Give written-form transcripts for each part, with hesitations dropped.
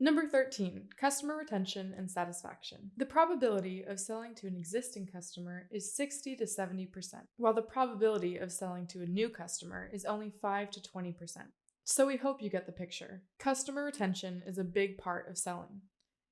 Number 13, customer retention and satisfaction. The probability of selling to an existing customer is 60 to 70%, while the probability of selling to a new customer is only 5 to 20%. So we hope you get the picture. Customer retention is a big part of selling,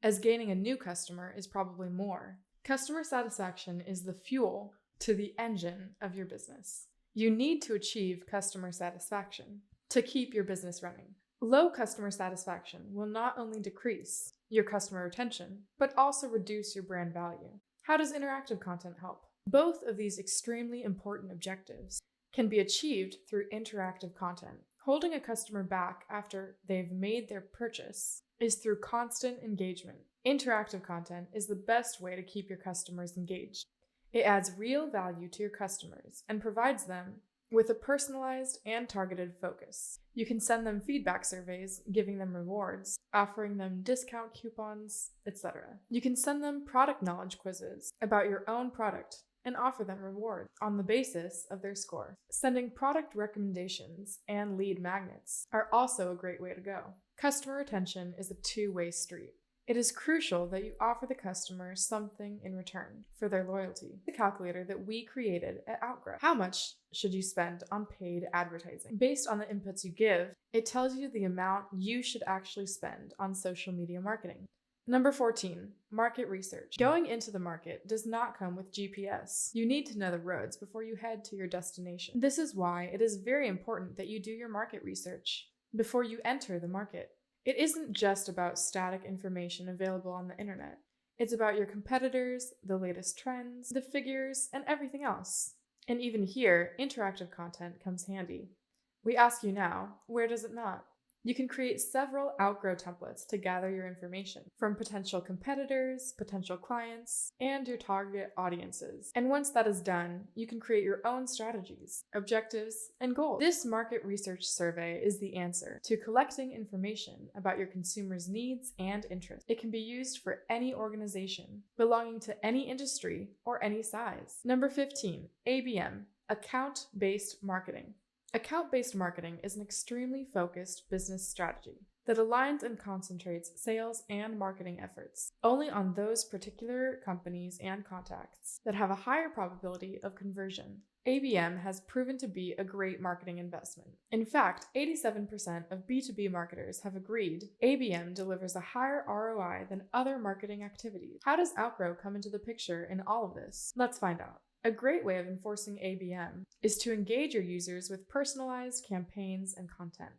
as gaining a new customer is probably more. Customer satisfaction is the fuel to the engine of your business. You need to achieve customer satisfaction to keep your business running. Low customer satisfaction will not only decrease your customer retention, but also reduce your brand value. How does interactive content help? Both of these extremely important objectives can be achieved through interactive content. Holding a customer back after they've made their purchase is through constant engagement. Interactive content is the best way to keep your customers engaged. It adds real value to your customers and provides them with a personalized and targeted focus. You can send them feedback surveys, giving them rewards, offering them discount coupons, etc. You can send them product knowledge quizzes about your own product and offer them rewards on the basis of their score. Sending product recommendations and lead magnets are also a great way to go. Customer retention is a two-way street. It is crucial that you offer the customer something in return for their loyalty. The calculator that we created at Outgrow. How much should you spend on paid advertising? Based on the inputs you give, it tells you the amount you should actually spend on social media marketing. Number 14, market research. Going into the market does not come with GPS. You need to know the roads before you head to your destination. This is why it is very important that you do your market research before you enter the market. It isn't just about static information available on the internet. It's about your competitors, the latest trends, the figures, and everything else. And even here, interactive content comes handy. We ask you now, where does it not? You can create several Outgrow templates to gather your information from potential competitors, potential clients, and your target audiences. And once that is done, you can create your own strategies, objectives, and goals. This market research survey is the answer to collecting information about your consumers' needs and interests. It can be used for any organization belonging to any industry or any size. Number 15, ABM, account-based marketing. Account-based marketing is an extremely focused business strategy that aligns and concentrates sales and marketing efforts only on those particular companies and contacts that have a higher probability of conversion. ABM has proven to be a great marketing investment. In fact, 87% of B2B marketers have agreed ABM delivers a higher ROI than other marketing activities. How does Outgrow come into the picture in all of this? Let's find out. A great way of enforcing ABM is to engage your users with personalized campaigns and content.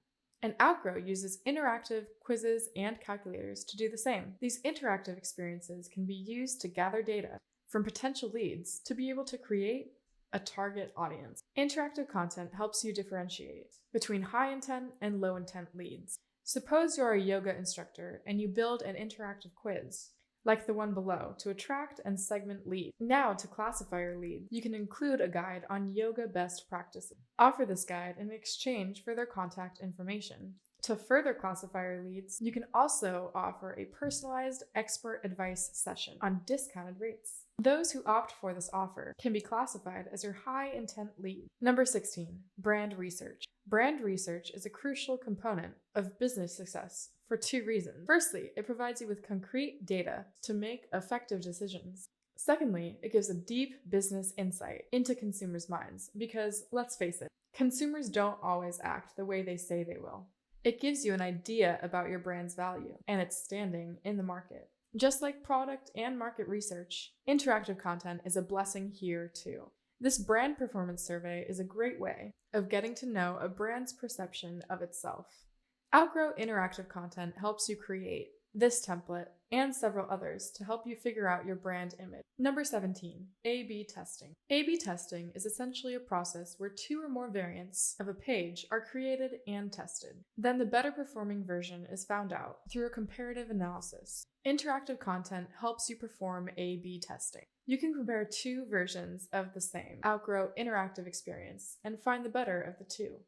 And Outgrow uses interactive quizzes and calculators to do the same. These interactive experiences can be used to gather data from potential leads to be able to create a target audience. Interactive content helps you differentiate between high intent and low intent leads. Suppose you're a yoga instructor and you build an interactive quiz like the one below, to attract and segment leads. Now, to classify your leads, you can include a guide on yoga best practices. Offer this guide in exchange for their contact information. To further classify your leads, you can also offer a personalized expert advice session on discounted rates. Those who opt for this offer can be classified as your high intent lead. Number 16, brand research. Brand research is a crucial component of business success for two reasons. Firstly, it provides you with concrete data to make effective decisions. Secondly, it gives a deep business insight into consumers' minds because, let's face it, consumers don't always act the way they say they will. It gives you an idea about your brand's value and its standing in the market. Just like product and market research, interactive content is a blessing here too. This brand performance survey is a great way of getting to know a brand's perception of itself. Outgrow interactive content helps you create this template and several others to help you figure out your brand image. Number 17, A/B testing. A/B testing is essentially a process where two or more variants of a page are created and tested. Then the better performing version is found out through a comparative analysis. Interactive content helps you perform A/B testing. You can compare two versions of the same Outgrow interactive experience and find the better of the two.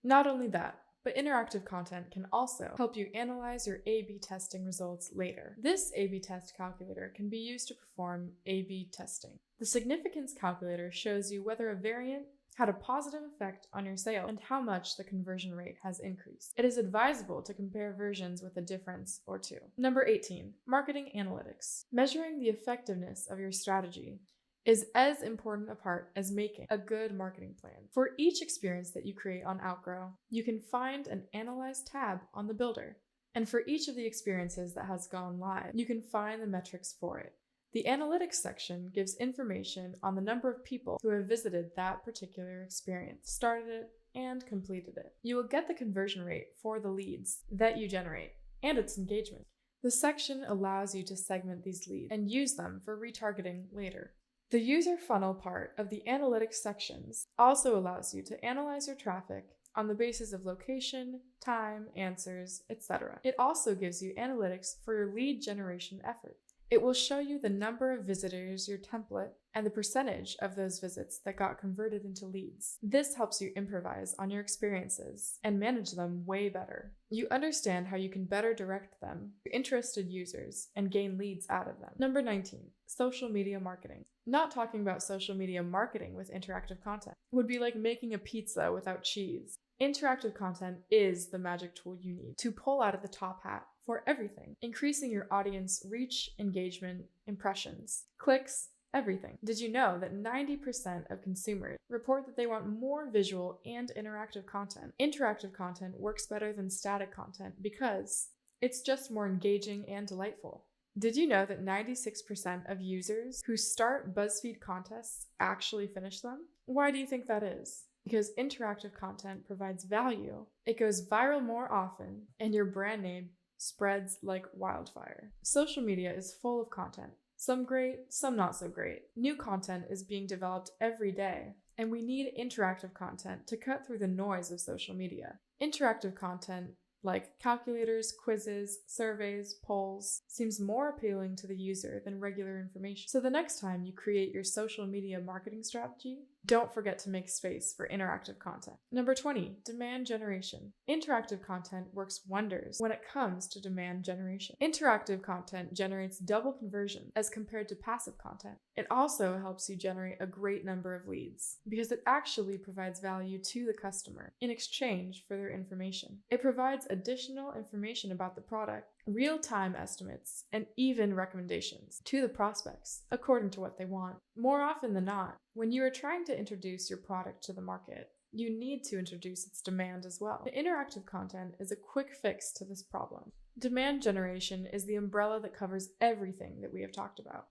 Not only that, but interactive content can also help you analyze your A/B testing results later. This A/B test calculator can be used to perform A/B testing. The significance calculator shows you whether a variant had a positive effect on your sale and how much the conversion rate has increased. It is advisable to compare versions with a difference or two. Number 18, marketing analytics. Measuring the effectiveness of your strategy is as important a part as making a good marketing plan. For each experience that you create on Outgrow, you can find an Analyze tab on the builder. And for each of the experiences that has gone live, you can find the metrics for it. The analytics section gives information on the number of people who have visited that particular experience, started it, and completed it. You will get the conversion rate for the leads that you generate and its engagement. The section allows you to segment these leads and use them for retargeting later. The user funnel part of the analytics sections also allows you to analyze your traffic on the basis of location, time, answers, etc. It also gives you analytics for your lead generation effort. It will show you the number of visitors, your template, and the percentage of those visits that got converted into leads. This helps you improvise on your experiences and manage them way better. You understand how you can better direct them to interested users and gain leads out of them. Number 19, social media marketing. Not talking about social media marketing with interactive content would be like making a pizza without cheese. Interactive content is the magic tool you need to pull out of the top hat for everything, increasing your audience reach, engagement, impressions, clicks, everything. Did you know that 90% of consumers report that they want more visual and interactive content? Interactive content works better than static content because it's just more engaging and delightful. Did you know that 96% of users who start BuzzFeed contests actually finish them? Why do you think that is? Because interactive content provides value, it goes viral more often, and your brand name spreads like wildfire. Social media is full of content. Some great, some not so great. New content is being developed every day, and we need interactive content to cut through the noise of social media. Interactive content like calculators, quizzes, surveys, polls, seems more appealing to the user than regular information. So the next time you create your social media marketing strategy, don't forget to make space for interactive content. Number 20, demand generation. Interactive content works wonders when it comes to demand generation. Interactive content generates double conversion as compared to passive content. It also helps you generate a great number of leads because it actually provides value to the customer in exchange for their information. It provides additional information about the product, real-time estimates, and even recommendations to the prospects according to what they want. More often than not, when you are trying to introduce your product to the market, you need to introduce its demand as well. The interactive content is a quick fix to this problem. Demand generation is the umbrella that covers everything that we have talked about.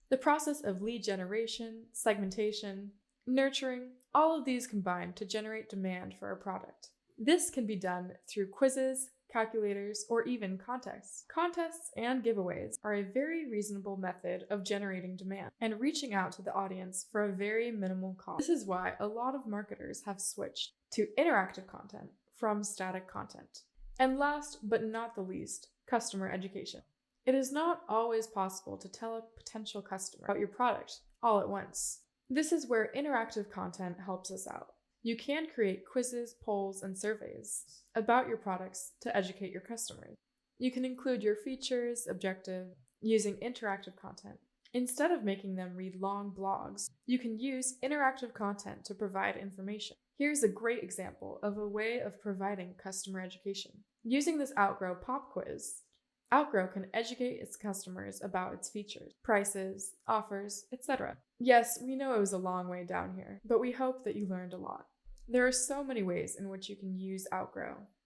The process of lead generation, segmentation, nurturing, all of these combine to generate demand for a product. This can be done through quizzes, calculators, or even contests. Contests and giveaways are a very reasonable method of generating demand and reaching out to the audience for a very minimal cost. This is why a lot of marketers have switched to interactive content from static content. And last but not the least, customer education. It is not always possible to tell a potential customer about your product all at once. This is where interactive content helps us out. You can create quizzes, polls, and surveys about your products to educate your customers. You can include your features, objective, using interactive content. Instead of making them read long blogs, you can use interactive content to provide information. Here's a great example of a way of providing customer education. Using this Outgrow pop quiz, Outgrow can educate its customers about its features, prices, offers, etc. Yes, we know it was a long way down here, but we hope that you learned a lot. There are so many ways in which you can use Outgrow.